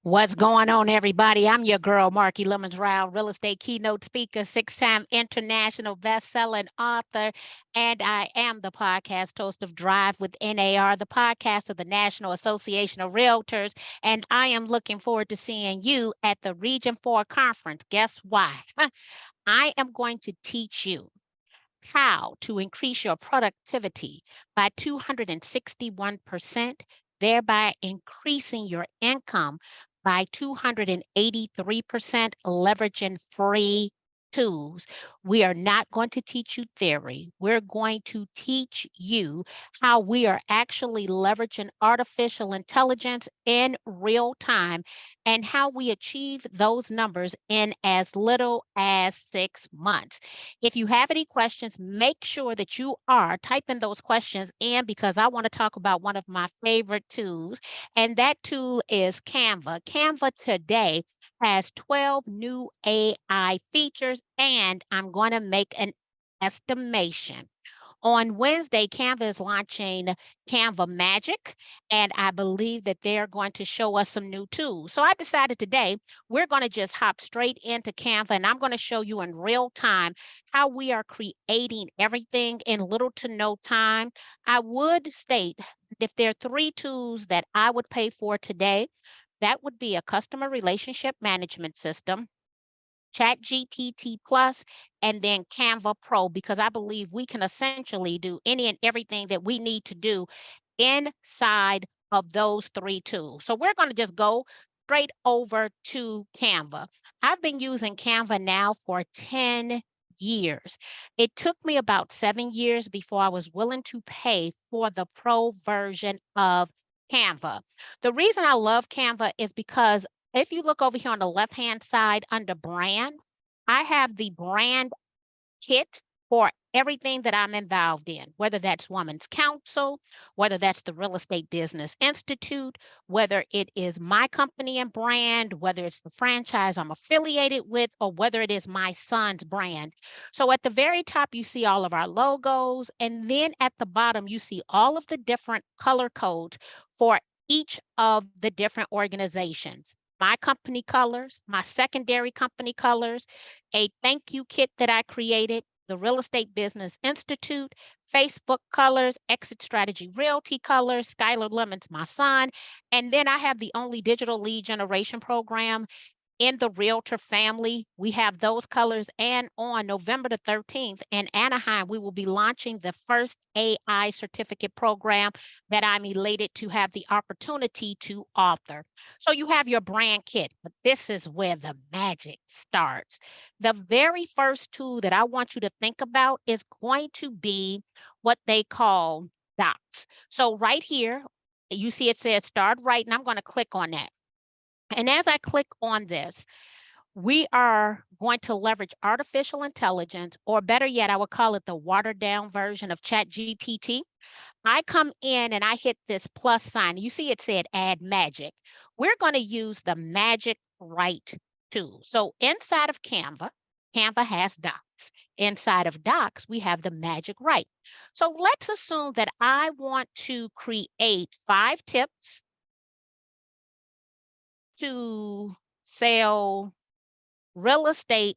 What's going on, everybody? I'm your girl, Marki Ryhal, real estate keynote speaker, six-time international best-selling author, and I am the podcast host of Drive with NAR, the podcast of the National Association of Realtors, and I am looking forward to seeing you at the Region 4 conference. Guess why? I am going to teach you how to increase your productivity by 261%, thereby increasing your income by 283%, leveraging free tools. We are not going to teach you theory. We're going to teach you how we are actually leveraging artificial intelligence in real time and how we achieve those numbers in as little as 6 months. If you have any questions, make sure that you are typing those questions in because I want to talk about one of my favorite tools, and that tool is Canva. Canva today has 12 new AI features, and I'm going to make an estimation. On Wednesday, Canva is launching Canva Magic, and I believe that they're going to show us some new tools. So I decided today we're going to just hop straight into Canva, and I'm going to show you in real time how we are creating everything in little to no time. I would state if there are three tools that I would pay for today, that would be a customer relationship management system, ChatGPT Plus, and then Canva Pro, because I believe we can essentially do any and everything that we need to do inside of those three tools. So we're going to just go straight over to Canva. I've been using Canva now for 10 years. It took me about 7 years before I was willing to pay for the pro version of Canva. The reason I love Canva is because if you look over here on the left-hand side under brand, I have the brand kit for everything that I'm involved in, whether that's Women's Council, whether that's the Real Estate Business Institute, whether it is my company and brand, whether it's the franchise I'm affiliated with, or whether it is my son's brand. So at the very top, you see all of our logos. And then at the bottom, you see all of the different color codes for each of the different organizations. My company colors, my secondary company colors, a thank you kit that I created, the Real Estate Business Institute, Facebook colors, Exit Strategy Realty colors, Skylar Lemon's my son, and then I have the only digital lead generation program in the realtor family. We have those colors. And on November the 13th in Anaheim, we will be launching the first AI certificate program that I'm elated to have the opportunity to author. So you have your brand kit, but this is where the magic starts. The very first tool that I want you to think about is going to be what they call docs. So right here, you see it says start writing. I'm going to click on that. And as I click on this, we are going to leverage artificial intelligence, or better yet, I would call it the watered down version of ChatGPT. I come in and I hit this plus sign. You see it said add magic. We're going to use the magic write tool. So inside of Canva, Canva has docs. Inside of docs, we have the magic write. So let's assume that I want to create 5 tips to sell real estate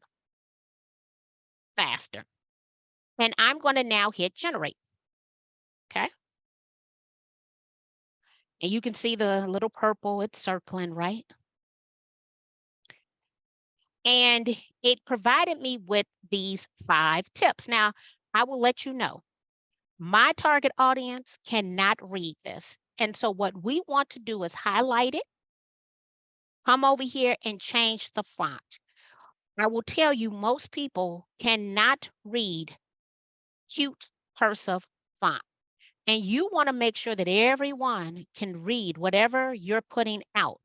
faster. And I'm going to now hit generate. Okay. And you can see the little purple, it's circling, right? And it provided me with these 5 tips. Now, I will let you know, my target audience cannot read this. And so what we want to do is highlight it, come over here and change the font. I will tell you, most people cannot read cute cursive font. And you want to make sure that everyone can read whatever you're putting out.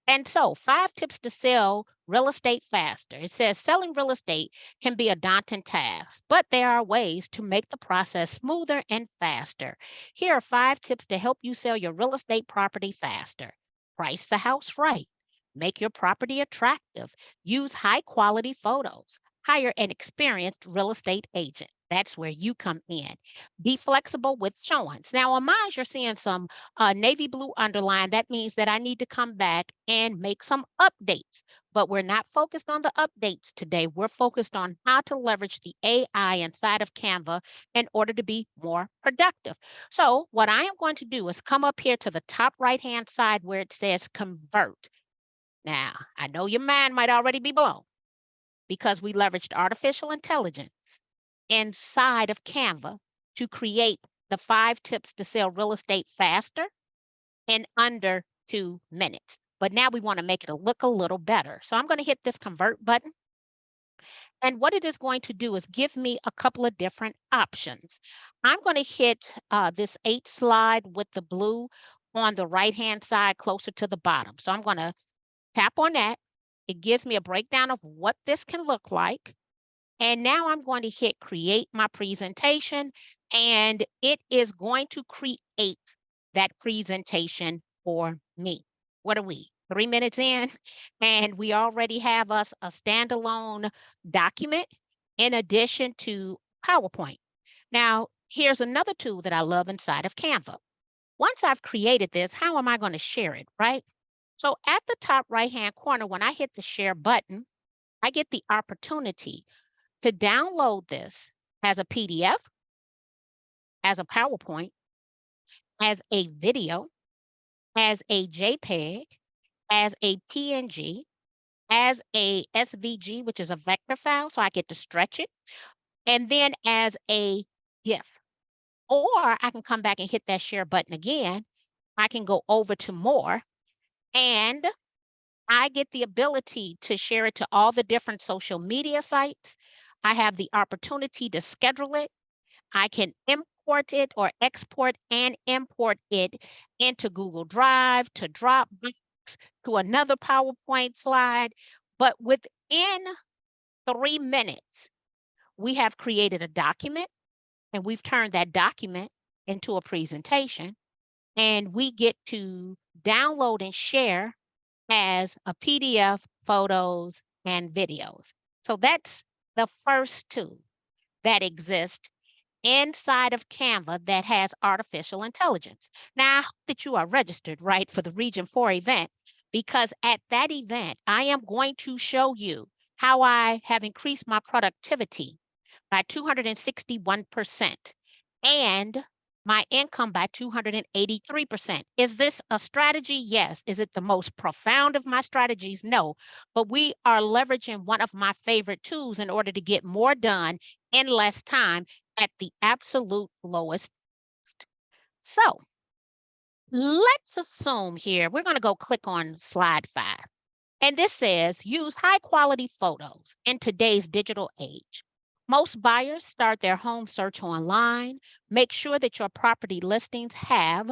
And so, 5 tips to sell real estate faster. It says selling real estate can be a daunting task, but there are ways to make the process smoother and faster. Here are 5 tips to help you sell your real estate property faster. Price the house right. Make your property attractive. Use high quality photos. hire an experienced real estate agent. That's where you come in. Be flexible with showings. Now, on mine, you're seeing some navy blue underline. That means that I need to come back and make some updates. But we're not focused on the updates today. We're focused on how to leverage the AI inside of Canva in order to be more productive. So, what I am going to do is come up here to the top right hand side where it says convert. Now, I know your mind might already be blown because we leveraged artificial intelligence inside of Canva to create the 5 tips to sell real estate faster in under 2 minutes. But now we want to make it look a little better. So I'm going to hit this convert button. And what it is going to do is give me a couple of different options. I'm going to hit this 8 slide with the blue on the right hand side closer to the bottom. So I'm going to tap on that. It gives me a breakdown of what this can look like. And now I'm going to hit create my presentation, and it is going to create that presentation for me. What are we? 3 minutes in, and we already have us a standalone document in addition to PowerPoint. Now, here's another tool that I love inside of Canva. Once I've created this, how am I going to share it, right? So at the top right-hand corner, when I hit the share button, I get the opportunity to download this as a PDF, as a PowerPoint, as a video, as a JPEG, as a PNG, as a SVG, which is a vector file, so I get to stretch it, and then as a GIF. Or I can come back and hit that share button again. I can go over to more, and I get the ability to share it to all the different social media sites. I have the opportunity to schedule it. I can import it or export and import it into Google Drive, to Dropbox, to another PowerPoint slide. But within 3 minutes, we have created a document, and we've turned that document into a presentation, and we get to download and share as a PDF, photos, and videos. So that's the first tool that exists inside of Canva that has artificial intelligence. Now, I hope that you are registered, right, for the Region 4 event, because at that event, I am going to show you how I have increased my productivity by 261% and my income by 283%. Is this a strategy? Yes. Is it the most profound of my strategies? No. But we are leveraging one of my favorite tools in order to get more done in less time at the absolute lowest cost. So let's assume here, we're going to go click on slide 5. And this says use high quality photos in today's digital age. Most buyers start their home search online. Make sure that your property listings have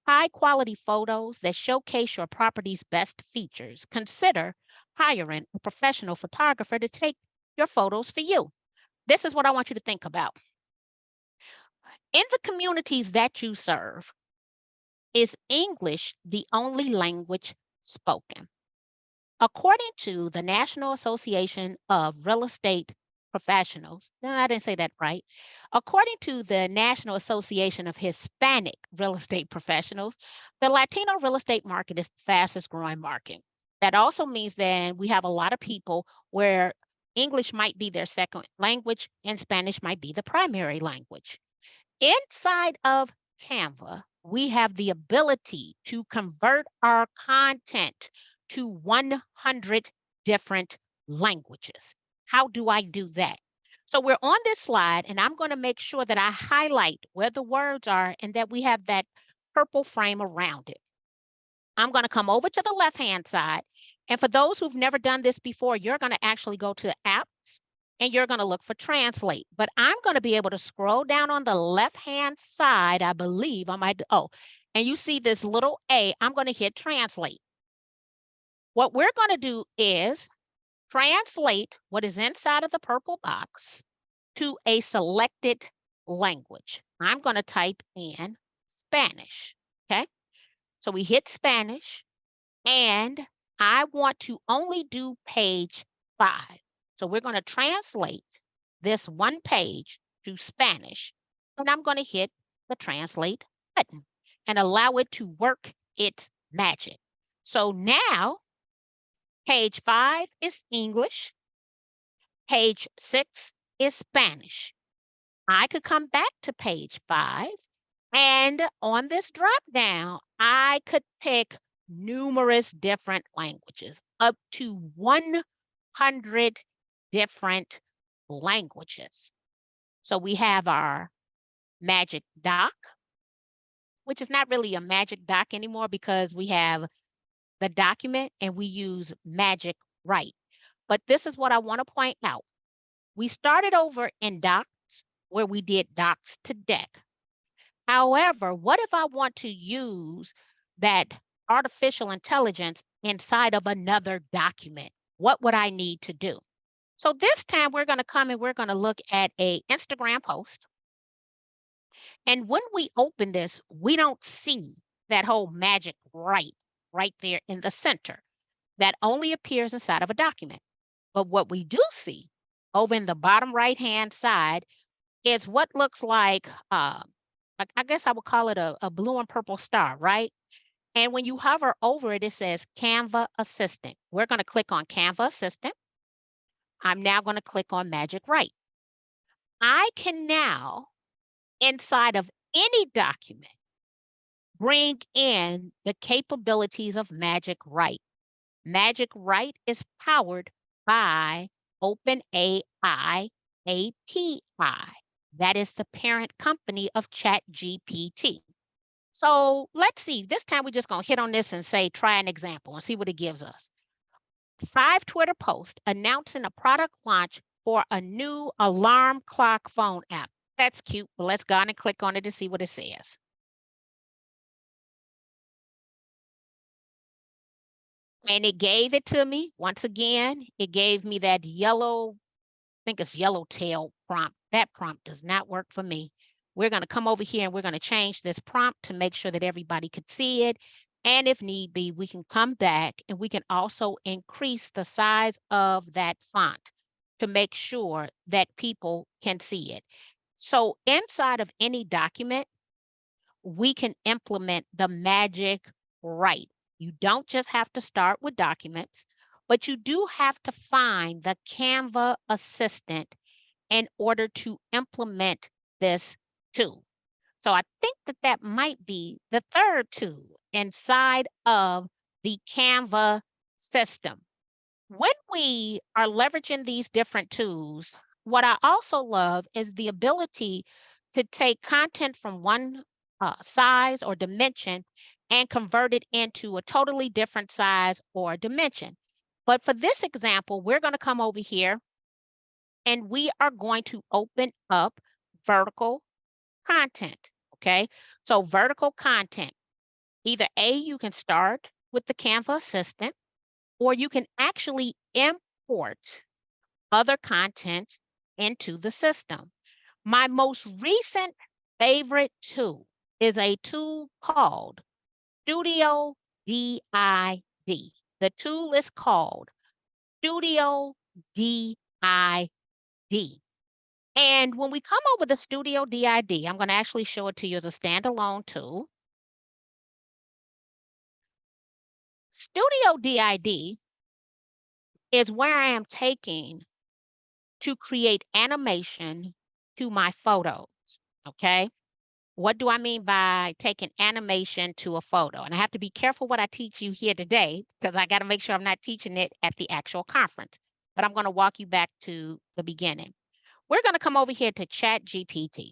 high quality photos that showcase your property's best features. Consider hiring a professional photographer to take your photos for you. This is what I want you to think about. In the communities that you serve, is English the only language spoken? According to the National Association of Real Estate Professionals, no, I didn't say that right. According to the National Association of Hispanic Real Estate Professionals, the Latino real estate market is the fastest growing market. That also means that we have a lot of people where English might be their second language and Spanish might be the primary language. Inside of Canva, we have the ability to convert our content to 100 different languages. How do I do that? So we're on this slide, and I'm going to make sure that I highlight where the words are and that we have that purple frame around it. I'm going to come over to the left-hand side. And for those who've never done this before, you're going to actually go to apps and you're going to look for translate. But I'm going to be able to scroll down on the left-hand side, I believe, on my, oh, and you see this little A, I'm going to hit translate. What we're going to do is translate what is inside of the purple box to a selected language. I'm going to type in Spanish, okay? So we hit Spanish, and I want to only do page 5. So we're going to translate this one page to Spanish, and I'm going to hit the translate button and allow it to work its magic. So now page 5 is English, page 6 is Spanish. I could come back to page 5, and on this drop down, I could pick numerous different languages, up to 100 different languages. So we have our magic doc, which is not really a magic doc anymore because we have the document and we use magic write. But this is what I want to point out. We started over in docs where we did docs to deck. However, what if I want to use that artificial intelligence inside of another document? What would I need to do? So this time we're going to come and we're going to look at a Instagram post. And when we open this, we don't see that whole magic right there in the center. That only appears inside of a document. But what we do see over in the bottom right-hand side is what looks like, I guess I would call it a blue and purple star, right? And when you hover over it, it says Canva Assistant. We're going to click on Canva Assistant. I'm now going to click on Magic Write. I can now, inside of any document, bring in the capabilities of Magic Write. Magic Write is powered by OpenAI API. That is the parent company of ChatGPT. So let's see. This time we're just going to hit on this and say, try an example and see what it gives us. 5 Twitter posts announcing a product launch for a new alarm clock phone app. That's cute, but let's go on and click on it to see what it says. And it gave it to me. Once again, it gave me that yellow, I think it's yellowtail prompt. That prompt does not work for me. We're going to come over here and we're going to change this prompt to make sure that everybody could see it. And if need be, we can come back and we can also increase the size of that font to make sure that people can see it. So inside of any document, we can implement the magic write. You don't just have to start with documents, but you do have to find the Canva assistant in order to implement this tool. So I think that that might be the third tool inside of the Canva system. When we are leveraging these different tools, what I also love is the ability to take content from one size or dimension and convert it into a totally different size or dimension. But for this example, we're going to come over here and we are going to open up vertical content. Okay. So vertical content, either A, you can start with the Canva assistant, or you can actually import other content into the system. My most recent favorite tool is a tool called Studio DID. The tool is called Studio DID. And when we come over the Studio DID, I'm going to actually show it to you as a standalone tool. Studio DID is where I am taking to create animation to my photos, okay? What do I mean by taking animation to a photo? And I have to be careful what I teach you here today because I got to make sure I'm not teaching it at the actual conference. But I'm going to walk you back to the beginning. We're going to come over here to Chat GPT.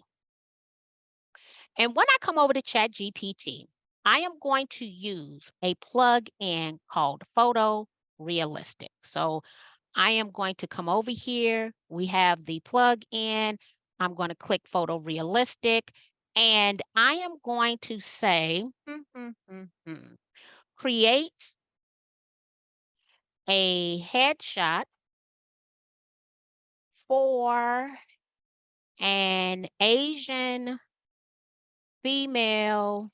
And when I come over to Chat GPT, I am going to use a plug-in called Photo Realistic. So I am going to come over here. We have the plug-in. I'm going to click Photo Realistic. And I am going to say, create a headshot for an Asian female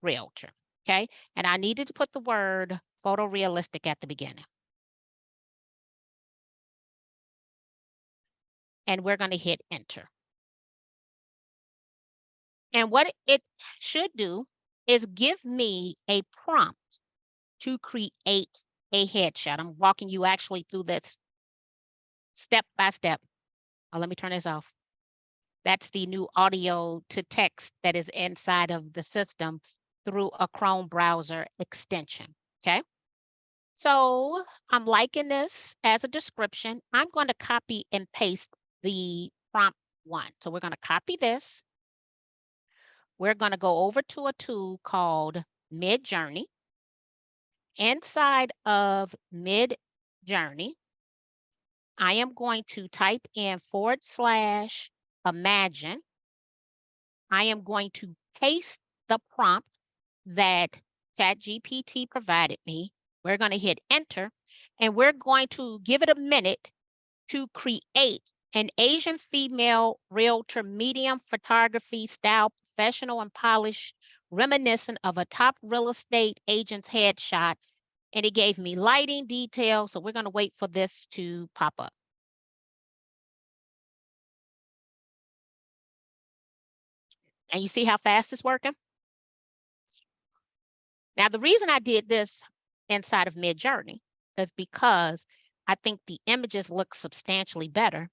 realtor. Okay. And I needed to put the word photorealistic at the beginning. and we're going to hit enter. And what it should do is give me a prompt to create a headshot. I'm walking you actually through this step by step. Oh, let me turn this off. That's the new audio to text that is inside of the system through a Chrome browser extension. Okay. So I'm liking this as a description. I'm going to copy and paste the prompt one. So we're going to copy this. We're going to go over to a tool called Mid-Journey. Inside of Mid-Journey, I am going to type in /imagine. I am going to paste the prompt that ChatGPT provided me. We're going to hit enter, and we're going to give it a minute to create an Asian female realtor medium photography style, professional and polished, reminiscent of a top real estate agent's headshot. And it gave me lighting details. So we're going to wait for this to pop up. And you see how fast it's working? Now, the reason I did this inside of Mid-Journey is because I think the images look substantially better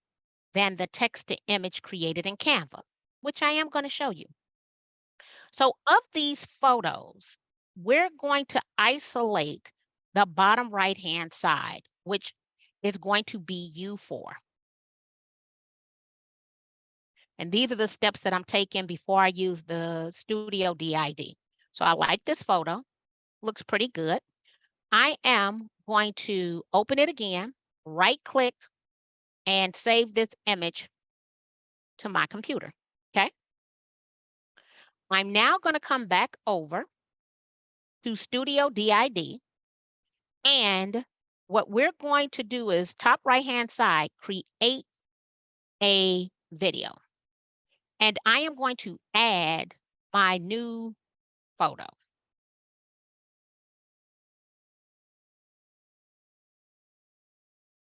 than the text to image created in Canva, which I am going to show you. So of these photos, we're going to isolate the bottom right-hand side, which is going to be U4. And these are the steps that I'm taking before I use the Studio DID. So I like this photo, looks pretty good. I am going to open it again, right click, and save this image to my computer, okay? I'm now going to come back over to Studio DID, and what we're going to do is top right-hand side, create a video. And I am going to add my new photo.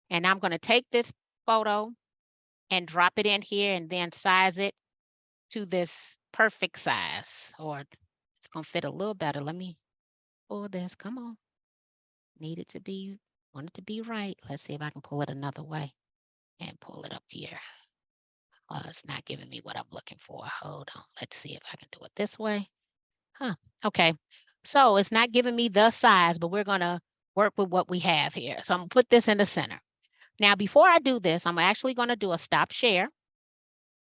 And I'm going to take this photo and drop it in here and then size it to this perfect size, or it's going to fit a little better. Let me pull this. Come on. Need it to be, want it to be right. Let's see if I can pull it another way and pull it up here. It's not giving me what I'm looking for. Hold on. Let's see if I can do it this way. Huh. Okay. So it's not giving me the size, but we're going to work with what we have here. So I'm going to put this in the center. Now, before I do this, I'm actually going to do a stop share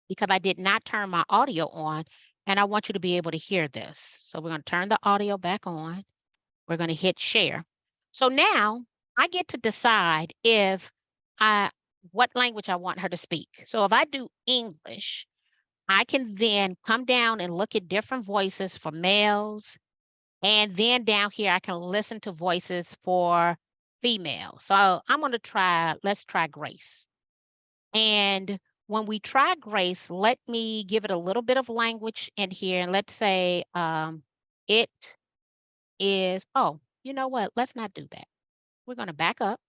because I did not turn my audio on, and I want you to be able to hear this. So we're going to turn the audio back on. We're going to hit share. So now I get to decide if what language I want her to speak. So if I do English, I can then come down and look at different voices for males. And then down here, I can listen to voices for females. So I'm going to try, let's try Grace. And when we try Grace, let me give it a little bit of language in here. And let's say it is, oh, you know what? Let's not do that. We're going to back up.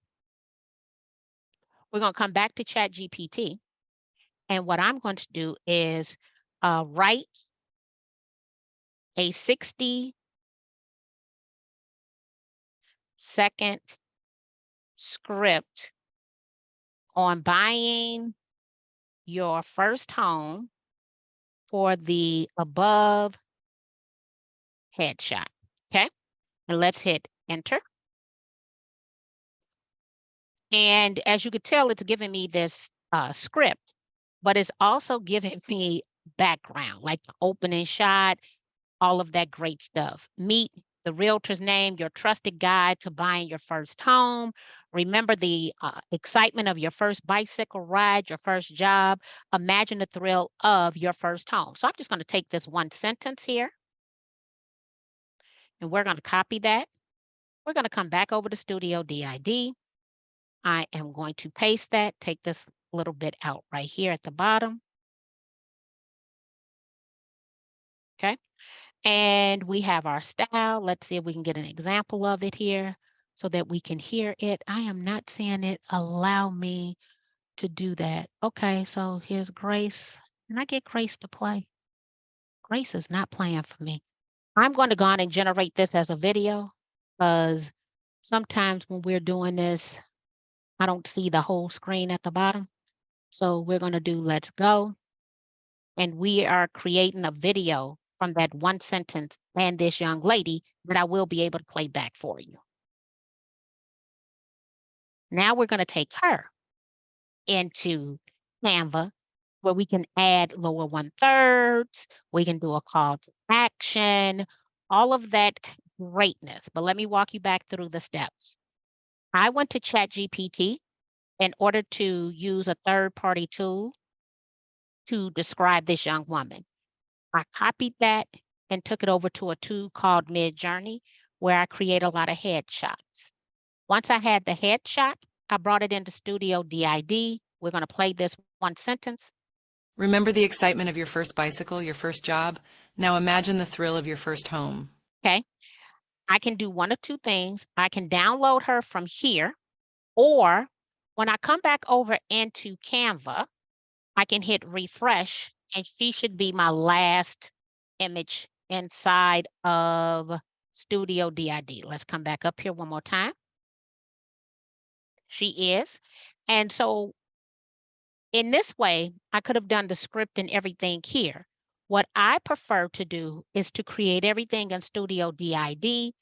We're going to come back to ChatGPT. And what I'm going to do is write a 60-second script on buying your first home for the above headshot. Okay. And let's hit enter. And as you could tell, it's giving me this script, but it's also giving me background, like the opening shot, all of that great stuff. Meet the realtor's name, your trusted guide to buying your first home. Remember the excitement of your first bicycle ride, your first job. Imagine the thrill of your first home. So I'm just going to take this one sentence here, and we're going to copy that. We're going to come back over to Studio DID. I am going to paste that, take this little bit out right here at the bottom. Okay. And we have our style. Let's see if we can get an example of it here so that we can hear it. I am not seeing it allow me to do that. Okay, so here's Grace. Can I get Grace to play? Grace is not playing for me. I'm going to go on and generate this as a video because sometimes when we're doing this, I don't see the whole screen at the bottom. So we're going to do let's go. And we are creating a video from that one sentence and this young lady that I will be able to play back for you. Now we're going to take her into Canva where we can add lower 1/3. We can do a call to action, all of that greatness. But let me walk you back through the steps. I went to ChatGPT in order to use a third-party tool to describe this young woman. I copied that and took it over to a tool called Midjourney, where I create a lot of headshots. Once I had the headshot, I brought it into Studio DID. We're going to play this one sentence. Remember the excitement of your first bicycle, your first job? Now imagine the thrill of your first home. Okay. I can do one of two things. I can download her from here, or when I come back over into Canva, I can hit refresh and she should be my last image inside of Studio DID. Let's come back up here one more time. She is. And so in this way, I could have done the script and everything here. What I prefer to do is to create everything in Studio DID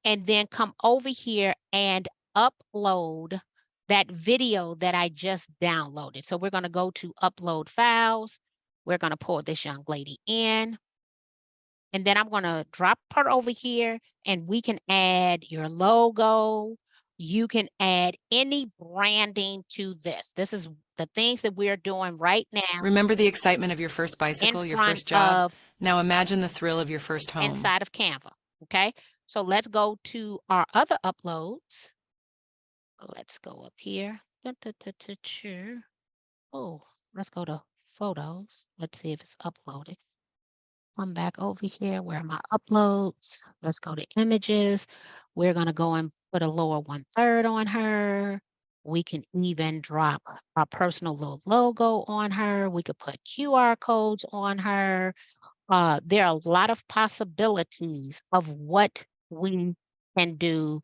and then come over here and upload that video that I just downloaded. So we're going to go to upload files. We're going to pull this young lady in. And then I'm going to drop her over here and we can add your logo. You can add any branding to this. This is the things that we're doing right now Remember the excitement of your first in bicycle, your front first job? of Now imagine the thrill of your first home. inside of Canva. Okay. So let's go to our other uploads. Let's go up here. Oh, let's go to photos. Let's see if it's uploaded. Come back over here. Where are my uploads? Let's go to images. We're going to go and put a lower 1/3 on her. We can even drop our personal little logo on her. We could put QR codes on her. There are a lot of possibilities of what we can do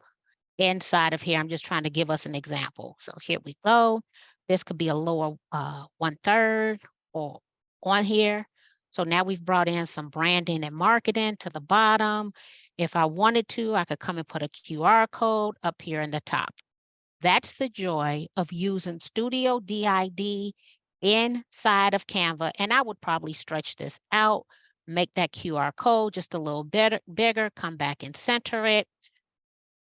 inside of here. I'm just trying to give us an example. So here we go. This could be a lower 1/3 or on here. So now we've brought in some branding and marketing to the bottom. If I wanted to, I could come and put a QR code up here in the top. That's the joy of using Studio DID inside of Canva. And I would probably stretch this out, make that QR code just a little bit bigger, come back and center it.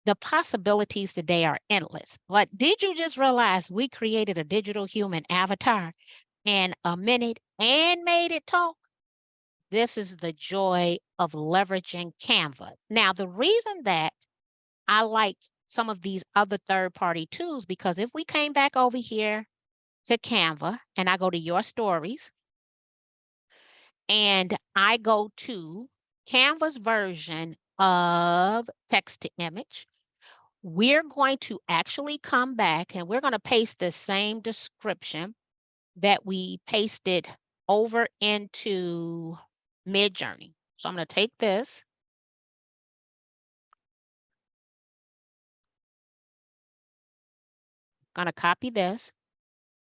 The possibilities today are endless. But did you just realize we created a digital human avatar in a minute and made it talk? This is the joy of leveraging Canva. Now, the reason that I like some of these other third-party tools, because if we came back over here to Canva and I go to your stories and I go to Canva's version of text to image, we're going to actually come back and we're going to paste the same description that we pasted over into Midjourney. So I'm going to take this. Going to copy this.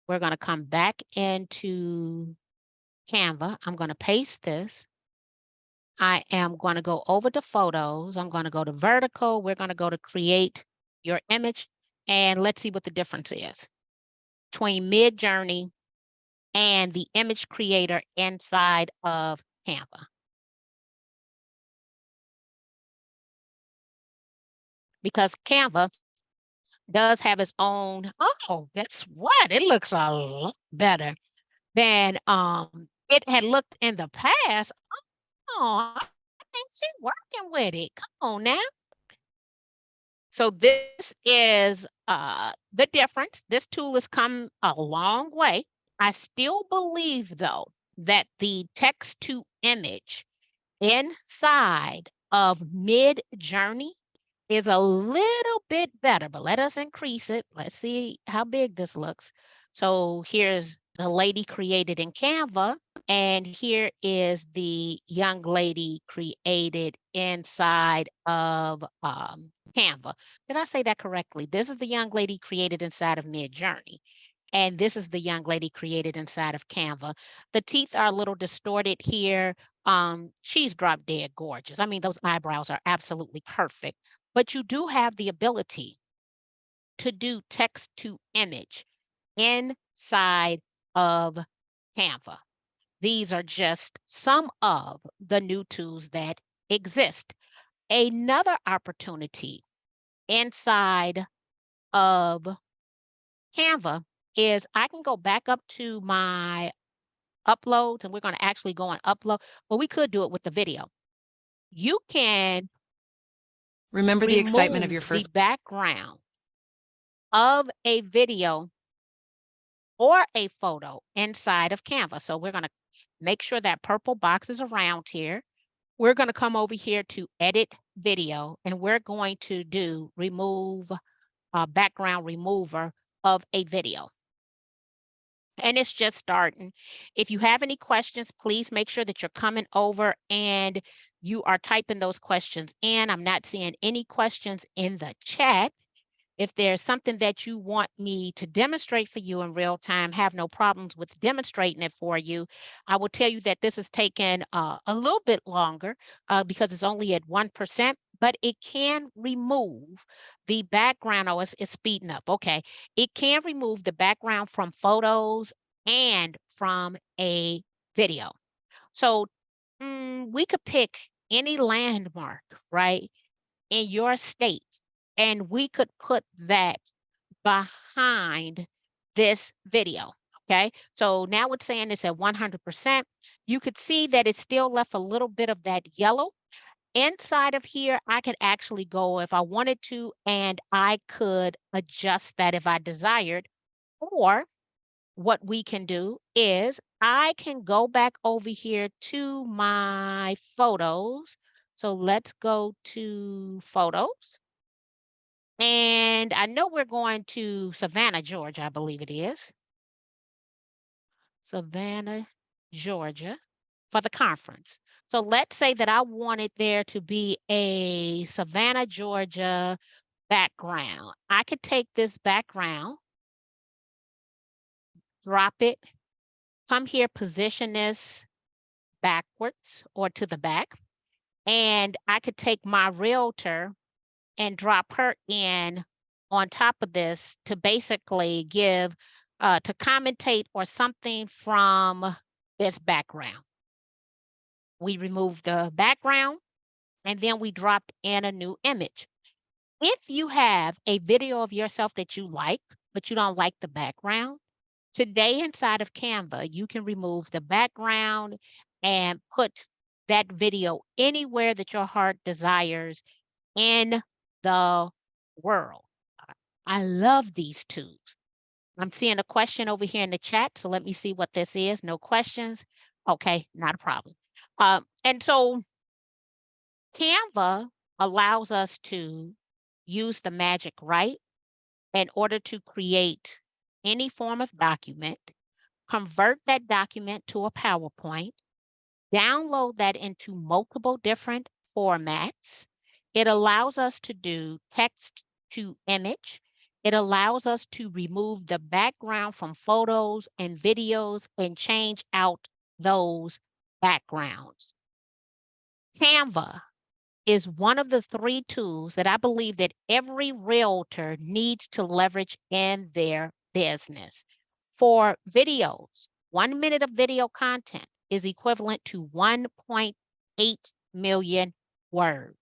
We're going to come back into Canva. I'm going to paste this. I am going to go over to photos. I'm going to go to vertical. We're going to go to create your image. And let's see what the difference is between Midjourney and the image creator inside of Canva. Because Canva does have its own, oh, guess what? It looks a lot better than it had looked in the past. Oh, I think she's working with it. Come on now. So this is the difference. This tool has come a long way. I still believe, though, that the text to image inside of Midjourney is a little bit better, but let us increase it. Let's see how big this looks. So here's the lady created in Canva, and here is the young lady created inside of Canva. Did I say that correctly? This is the young lady created inside of Midjourney. And this is the young lady created inside of Canva. The teeth are a little distorted here. She's drop dead gorgeous. I mean, those eyebrows are absolutely perfect. But you do have the ability to do text to image inside of Canva. These are just some of the new tools that exist. Another opportunity inside of Canva is I can go back up to my uploads and we're going to actually go on upload. Well, we could do it with the video. You can Remember the excitement of remove your the first. background of a video or a photo inside of Canva. So we're going to make sure that purple box is around here. We're going to come over here to edit video and we're going to do remove background remover of a video. And it's just starting. If you have any questions, please make sure that you're coming over and you are typing those questions in. I'm not seeing any questions in the chat. If there's something that you want me to demonstrate for you in real time, have no problems with demonstrating it for you. I will tell you that this has taken a little bit longer because it's only at 1%, but it can remove the background. Oh, it's speeding up. Okay. It can remove the background from photos and from a video. So we could pick any landmark, right, in your state, and we could put that behind this video. Okay, so now it's saying it's at 100%. You could see that it still left a little bit of that yellow. Inside of here, I could actually go if I wanted to, and I could adjust that if I desired. Or what we can do is I can go back over here to my photos. So let's go to photos. And I know we're going to Savannah, Georgia, I believe it is. Savannah, Georgia for the conference. So let's say that I wanted there to be a Savannah, Georgia background. I could take this background, drop it, come here, position this backwards or to the back. And I could take my realtor and drop her in on top of this to basically give to commentate or something from this background. We remove the background and then we dropped in a new image. If you have a video of yourself that you like, but you don't like the background, today inside of Canva, you can remove the background and put that video anywhere that your heart desires in the world. I love these tools. I'm seeing a question over here in the chat, so let me see what this is. No questions. Okay, not a problem. And so Canva allows us to use the magic right in order to create any form of document, convert that document to a PowerPoint, download that into multiple different formats. It allows us to do text to image. It allows us to remove the background from photos and videos and change out those backgrounds. Canva is one of the three tools that I believe that every realtor needs to leverage in their business. For videos, 1 minute of video content is equivalent to 1.8 million words.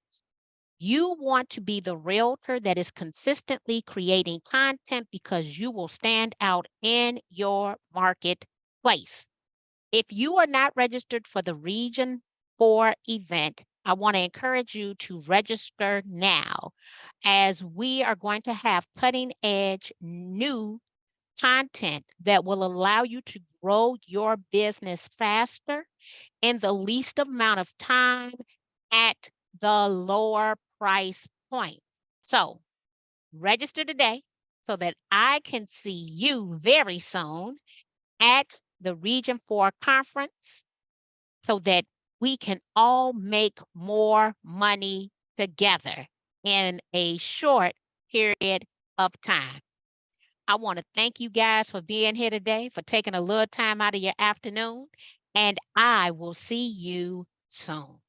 You want to be the realtor that is consistently creating content because you will stand out in your marketplace. If you are not registered for the Region 4 event, I want to encourage you to register now as we are going to have cutting edge new content that will allow you to grow your business faster in the least amount of time at the lower price point. So register today. so that I can see you very soon at the Region 4 conference so that we can all make more money together in a short period of time. I want to thank you guys for being here today, for taking a little time out of your afternoon, and I will see you soon.